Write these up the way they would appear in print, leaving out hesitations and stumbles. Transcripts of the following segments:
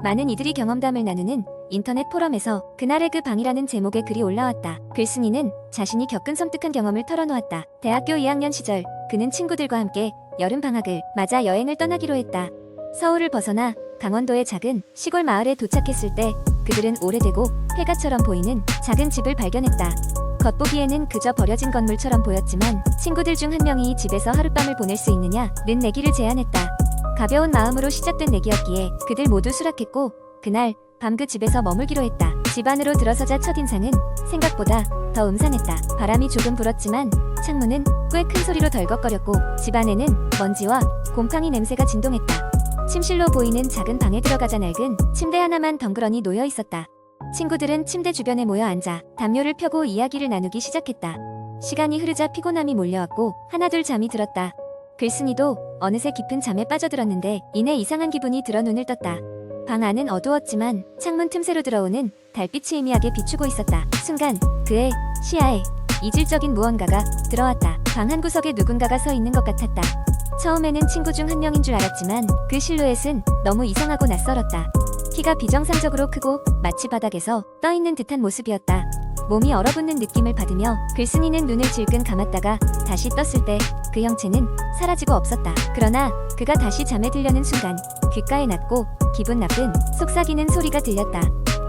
많은 이들이 경험담을 나누는 인터넷 포럼에서 그날의 그 방이라는 제목의 글이 올라왔다. 글쓴이는 자신이 겪은 섬뜩한 경험을 털어놓았다. 대학교 2학년 시절 그는 친구들과 함께 여름방학을 맞아 여행을 떠나기로 했다. 서울을 벗어나 강원도의 작은 시골 마을에 도착했을 때 그들은 오래되고 폐가처럼 보이는 작은 집을 발견했다. 겉보기에는 그저 버려진 건물처럼 보였지만 친구들 중 한 명이 이 집에서 하룻밤을 보낼 수 있느냐는 내기를 제안했다. 가벼운 마음으로 시작된 내기였기에 그들 모두 수락했고 그날 밤 그 집에서 머물기로 했다. 집 안으로 들어서자 첫인상은 생각보다 더 음산했다. 바람이 조금 불었지만 창문은 꽤 큰 소리로 덜컥거렸고 집 안에는 먼지와 곰팡이 냄새가 진동했다. 침실로 보이는 작은 방에 들어가자 낡은 침대 하나만 덩그러니 놓여 있었다. 친구들은 침대 주변에 모여 앉아 담요를 펴고 이야기를 나누기 시작했다. 시간이 흐르자 피곤함이 몰려왔고 하나둘 잠이 들었다. 글쓴이도 어느새 깊은 잠에 빠져들었는데 이내 이상한 기분이 들어 눈을 떴다. 방 안은 어두웠지만 창문 틈새로 들어오는 달빛이 희미하게 비추고 있었다. 순간 그의 시야에 이질적인 무언가가 들어왔다. 방 한 구석에 누군가가 서 있는 것 같았다. 처음에는 친구 중 한 명인 줄 알았지만 그 실루엣은 너무 이상하고 낯설었다. 키가 비정상적으로 크고 마치 바닥에서 떠있는 듯한 모습이었다. 몸이 얼어붙는 느낌을 받으며 글쓴이는 눈을 질끈 감았다가 다시 떴을 때 그 형체는 사라지고 없었다. 그러나 그가 다시 잠에 들려는 순간 귓가에 낮고 기분 나쁜 속삭이는 소리가 들렸다.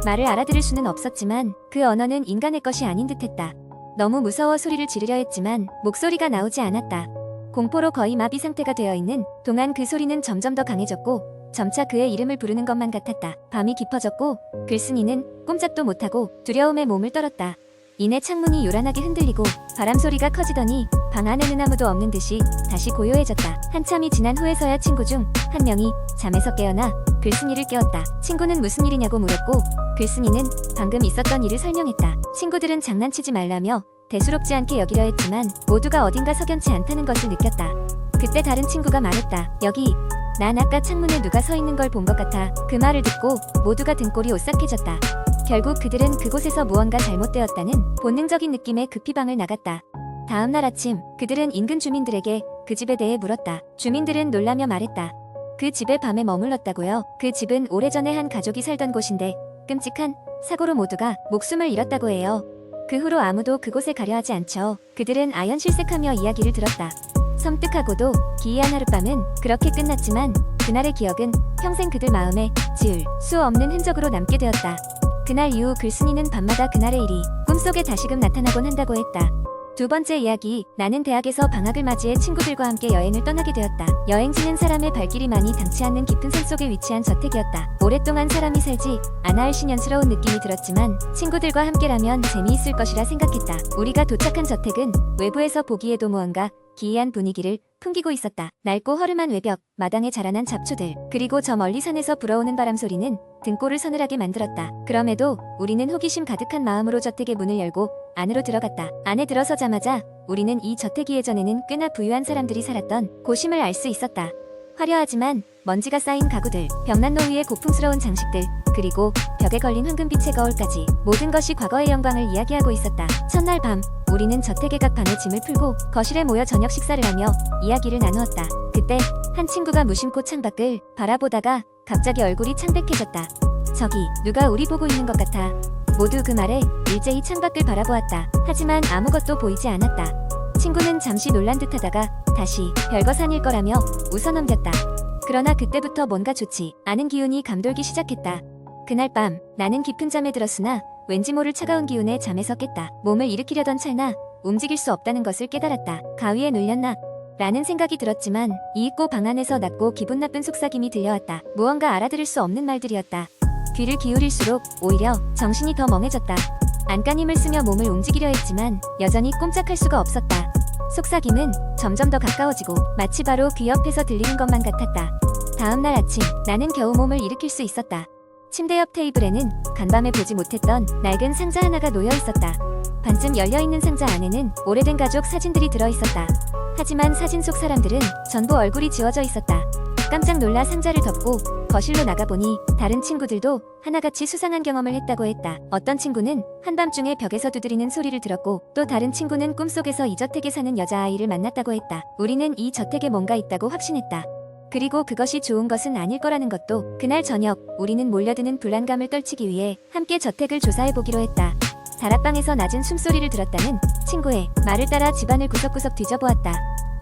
말을 알아들을 수는 없었지만 그 언어는 인간의 것이 아닌 듯했다. 너무 무서워 소리를 지르려 했지만 목소리가 나오지 않았다. 공포로 거의 마비 상태가 되어 있는 동안 그 소리는 점점 더 강해졌고 점차 그의 이름을 부르는 것만 같았다. 밤이 깊어졌고 글쓴이는 꼼짝도 못하고 두려움에 몸을 떨었다. 이내 창문이 요란하게 흔들리고 바람소리가 커지더니 방 안에는 아무도 없는 듯이 다시 고요해졌다. 한참이 지난 후에서야 친구 중 한 명이 잠에서 깨어나 글쓴이를 깨웠다. 친구는 무슨 일이냐고 물었고 글쓴이는 방금 있었던 일을 설명했다. 친구들은 장난치지 말라며 대수롭지 않게 여기려 했지만 모두가 어딘가 석연치 않다는 것을 느꼈다. 그때 다른 친구가 말했다. 여기, 난 아까 창문에 누가 서 있는 걸 본 것 같아. 그 말을 듣고 모두가 등골이 오싹해졌다. 결국 그들은 그곳에서 무언가 잘못되었다는 본능적인 느낌에 급히 방을 나갔다. 다음 날 아침 그들은 인근 주민들에게 그 집에 대해 물었다. 주민들은 놀라며 말했다. 그 집에 밤에 머물렀다고요? 그 집은 오래전에 한 가족이 살던 곳인데 끔찍한 사고로 모두가 목숨을 잃었다고 해요. 그 후로 아무도 그곳에 가려 하지 않죠. 그들은 아연실색하며 이야기를 들었다. 섬뜩하고도 기이한 하룻밤은 그렇게 끝났지만 그날의 기억은 평생 그들 마음에 지울 수 없는 흔적으로 남게 되었다. 그날 이후 글쓴이는 밤마다 그날의 일이 꿈속에 다시금 나타나곤 한다고 했다. 두 번째 이야기, 나는 대학에서 방학을 맞이해 친구들과 함께 여행을 떠나게 되었다. 여행지는 사람의 발길이 많이 닿지 않는 깊은 산속에 위치한 저택이었다. 오랫동안 사람이 살지 않아 할 신연스러운 느낌이 들었지만 친구들과 함께라면 재미있을 것이라 생각했다. 우리가 도착한 저택은 외부에서 보기에도 무언가 기이한 분위기를 풍기고 있었다. 낡고 허름한 외벽, 마당에 자라난 잡초들, 그리고 저 멀리 산에서 불어오는 바람 소리는 등골을 서늘하게 만들었다. 그럼에도 우리는 호기심 가득한 마음으로 저택의 문을 열고 안으로 들어갔다. 안에 들어서자마자 우리는 이 저택이 예전에는 꽤나 부유한 사람들이 살았던 곳임을 알 수 있었다. 화려하지만 먼지가 쌓인 가구들, 벽난로 위에 고풍스러운 장식들, 그리고 벽에 걸린 황금빛의 거울까지 모든 것이 과거의 영광을 이야기하고 있었다. 첫날 밤 우리는 저택의 각 방에 짐을 풀고 거실에 모여 저녁 식사를 하며 이야기를 나누었다. 그때 한 친구가 무심코 창밖을 바라보다가 갑자기 얼굴이 창백해졌다. 저기 누가 우리 보고 있는 것 같아. 모두 그 말에 일제히 창밖을 바라보았다. 하지만 아무것도 보이지 않았다. 친구는 잠시 놀란 듯하다가 다시 별것 아닐 거라며 웃어넘겼다. 그러나 그때부터 뭔가 좋지 않은 기운이 감돌기 시작했다. 그날 밤 나는 깊은 잠에 들었으나 왠지 모를 차가운 기운에 잠에서 깼다. 몸을 일으키려던 찰나 움직일 수 없다는 것을 깨달았다. 가위에 눌렸나? 라는 생각이 들었지만 이윽고 방 안에서 낮고 기분 나쁜 속삭임이 들려왔다. 무언가 알아들을 수 없는 말들이었다. 귀를 기울일수록 오히려 정신이 더 멍해졌다. 안간힘을 쓰며 몸을 움직이려 했지만 여전히 꼼짝할 수가 없었다. 속삭임은 점점 더 가까워지고 마치 바로 귀 옆에서 들리는 것만 같았다. 다음 날 아침 나는 겨우 몸을 일으킬 수 있었다. 침대 옆 테이블에는 간밤에 보지 못했던 낡은 상자 하나가 놓여 있었다. 반쯤 열려있는 상자 안에는 오래된 가족 사진들이 들어있었다. 하지만 사진 속 사람들은 전부 얼굴이 지워져 있었다. 깜짝 놀라 상자를 덮고 거실로 나가보니 다른 친구들도 하나같이 수상한 경험을 했다고 했다. 어떤 친구는 한밤중에 벽에서 두드리는 소리를 들었고 또 다른 친구는 꿈속에서 이 저택에 사는 여자아이를 만났다고 했다. 우리는 이 저택에 뭔가 있다고 확신했다. 그리고 그것이 좋은 것은 아닐 거라는 것도. 그날 저녁 우리는 몰려드는 불안감을 떨치기 위해 함께 저택을 조사해보기로 했다. 다락방에서 낮은 숨소리를 들었다는 친구의 말을 따라 집안을 구석구석 뒤져보았다.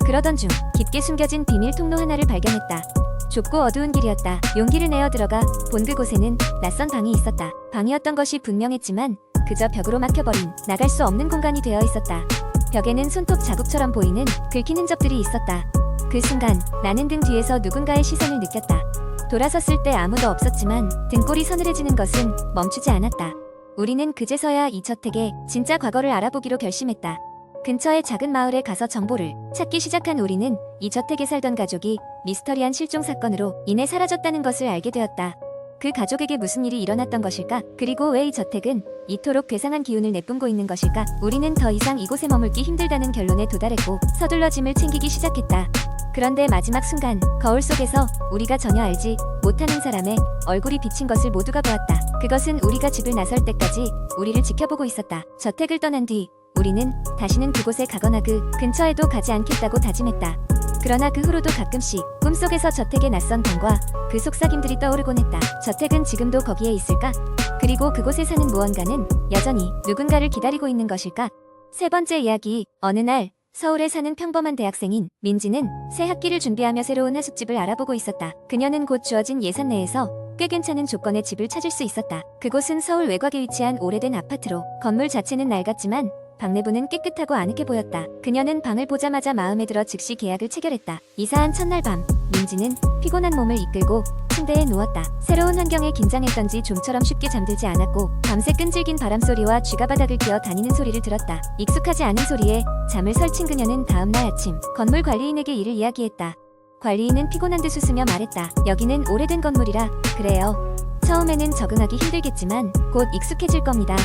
그러던 중 깊게 숨겨진 비밀 통로 하나를 발견했다. 좁고 어두운 길이었다. 용기를 내어 들어가 본 그곳에는 낯선 방이 있었다. 방이었던 것이 분명했지만 그저 벽으로 막혀버린 나갈 수 없는 공간이 되어 있었다. 벽에는 손톱 자국처럼 보이는 긁힌 흔적들이 있었다. 그 순간 나는 등 뒤에서 누군가의 시선을 느꼈다. 돌아섰을 때 아무도 없었지만 등골이 서늘해지는 것은 멈추지 않았다. 우리는 그제서야 이 저택의 진짜 과거를 알아보기로 결심했다. 근처의 작은 마을에 가서 정보를 찾기 시작한 우리는 이 저택에 살던 가족이 미스터리한 실종 사건으로 인해 사라졌다는 것을 알게 되었다. 그 가족에게 무슨 일이 일어났던 것일까? 그리고 왜 이 저택은 이토록 괴상한 기운을 내뿜고 있는 것일까? 우리는 더 이상 이곳에 머물기 힘들다는 결론에 도달했고 서둘러 짐을 챙기기 시작했다. 그런데 마지막 순간 거울 속에서 우리가 전혀 알지 못하는 사람의 얼굴이 비친 것을 모두가 보았다. 그것은 우리가 집을 나설 때까지 우리를 지켜보고 있었다. 저택을 떠난 뒤 우리는 다시는 그곳에 가거나 그 근처에도 가지 않겠다고 다짐했다. 그러나 그 후로도 가끔씩 꿈속에서 저택의 낯선 방과 그 속삭임들이 떠오르곤 했다. 저택은 지금도 거기에 있을까? 그리고 그곳에 사는 무언가는 여전히 누군가를 기다리고 있는 것일까? 세 번째 이야기. 어느 날 서울에 사는 평범한 대학생인 민지는 새 학기를 준비하며 새로운 하숙집을 알아보고 있었다. 그녀는 곧 주어진 예산 내에서 꽤 괜찮은 조건의 집을 찾을 수 있었다. 그곳은 서울 외곽에 위치한 오래된 아파트로 건물 자체는 낡았지만 방 내부는 깨끗하고 아늑해 보였다. 그녀는 방을 보자마자 마음에 들어 즉시 계약을 체결했다. 이사한 첫날 밤, 민지는 피곤한 몸을 이끌고 침대에 누웠다. 새로운 환경에 긴장했던지 좀처럼 쉽게 잠들지 않았고 밤새 끈질긴 바람소리와 쥐가 바닥을 기어 다니는 소리를 들었다. 익숙하지 않은 소리에 잠을 설친 그녀는 다음날 아침 건물 관리인에게 이를 이야기했다. 관리인은 피곤한 듯 웃으며 말했다. 여기는 오래된 건물이라 그래요. 처음에는 적응하기 힘들겠지만 곧 익숙해질 겁니다.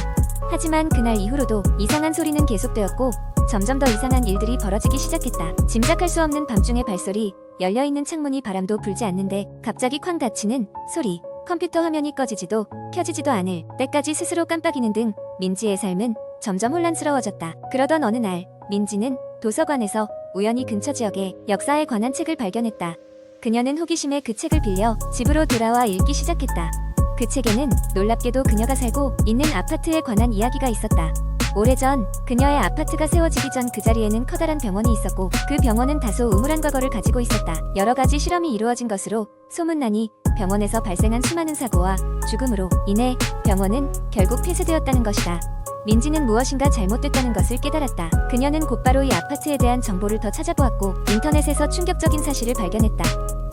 하지만 그날 이후로도 이상한 소리는 계속되었고 점점 더 이상한 일들이 벌어지기 시작했다. 짐작할 수 없는 밤중의 발소리, 열려있는 창문이 바람도 불지 않는데 갑자기 쾅 닫히는 소리, 컴퓨터 화면이 꺼지지도 켜지지도 않을 때까지 스스로 깜빡이는 등 민지의 삶은 점점 혼란스러워졌다. 그러던 어느 날 민지는 도서관에서 우연히 근처 지역의 역사에 관한 책을 발견했다. 그녀는 호기심에 그 책을 빌려 집으로 돌아와 읽기 시작했다. 그 책에는 놀랍게도 그녀가 살고 있는 아파트에 관한 이야기가 있었다. 오래전 그녀의 아파트가 세워지기 전 그 자리에는 커다란 병원이 있었고 그 병원은 다소 우물한 과거를 가지고 있었다. 여러 가지 실험이 이루어진 것으로 소문나니 병원에서 발생한 수많은 사고와 죽음으로 인해 병원은 결국 폐쇄되었다는 것이다. 민지는 무엇인가 잘못됐다는 것을 깨달았다. 그녀는 곧바로 이 아파트에 대한 정보를 더 찾아보았고 인터넷에서 충격적인 사실을 발견했다.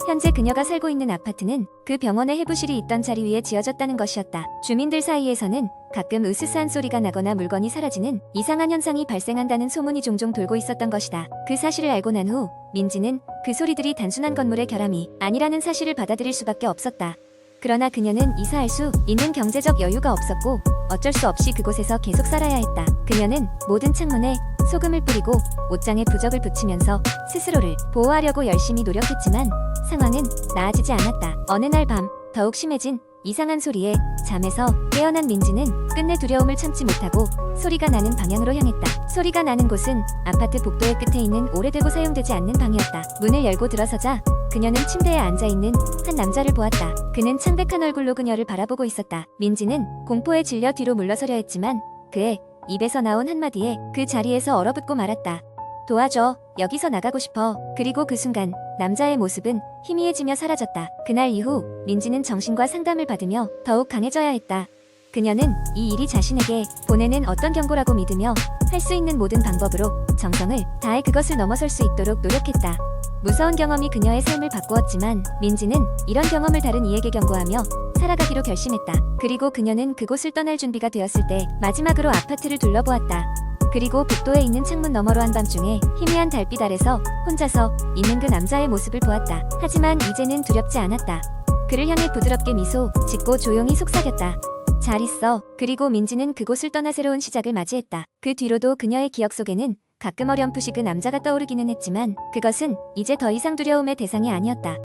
현재 그녀가 살고 있는 아파트는 그 병원의 해부실이 있던 자리 위에 지어졌다는 것이었다. 주민들 사이에서는 가끔 으스스한 소리가 나거나 물건이 사라지는 이상한 현상이 발생한다는 소문이 종종 돌고 있었던 것이다. 그 사실을 알고 난 후 민지는 그 소리들이 단순한 건물의 결함이 아니라는 사실을 받아들일 수밖에 없었다. 그러나 그녀는 이사할 수 있는 경제적 여유가 없었고 어쩔 수 없이 그곳에서 계속 살아야 했다. 그녀는 모든 창문에 소금을 뿌리고 옷장에 부적을 붙이면서 스스로를 보호하려고 열심히 노력했지만 상황은 나아지지 않았다. 어느 날 밤 더욱 심해진 이상한 소리에 잠에서 깨어난 민지는 끝내 두려움을 참지 못하고 소리가 나는 방향으로 향했다. 소리가 나는 곳은 아파트 복도의 끝에 있는 오래되고 사용되지 않는 방이었다. 문을 열고 들어서자 그녀는 침대에 앉아있는 한 남자를 보았다. 그는 창백한 얼굴로 그녀를 바라보고 있었다. 민지는 공포에 질려 뒤로 물러서려 했지만 그의 입에서 나온 한마디에 그 자리에서 얼어붙고 말았다. 도와줘. 여기서 나가고 싶어. 그리고 그 순간 남자의 모습은 희미해지며 사라졌다. 그날 이후 민지는 정신과 상담을 받으며 더욱 강해져야 했다. 그녀는 이 일이 자신에게 보내는 어떤 경고라고 믿으며 할 수 있는 모든 방법으로 정성을 다해 그것을 넘어설 수 있도록 노력했다. 무서운 경험이 그녀의 삶을 바꾸었지만 민지는 이런 경험을 다른 이에게 경고하며 살아가기로 결심했다. 그리고 그녀는 그곳을 떠날 준비가 되었을 때 마지막으로 아파트를 둘러보았다. 그리고 복도에 있는 창문 너머로 한밤중에 희미한 달빛 아래서 혼자서 있는 그 남자의 모습을 보았다. 하지만 이제는 두렵지 않았다. 그를 향해 부드럽게 미소 짓고 조용히 속삭였다. 잘 있어. 그리고 민지는 그곳을 떠나 새로운 시작을 맞이했다. 그 뒤로도 그녀의 기억 속에는 가끔 어렴풋이 그 남자가 떠오르기는 했지만 그것은 이제 더 이상 두려움의 대상이 아니었다.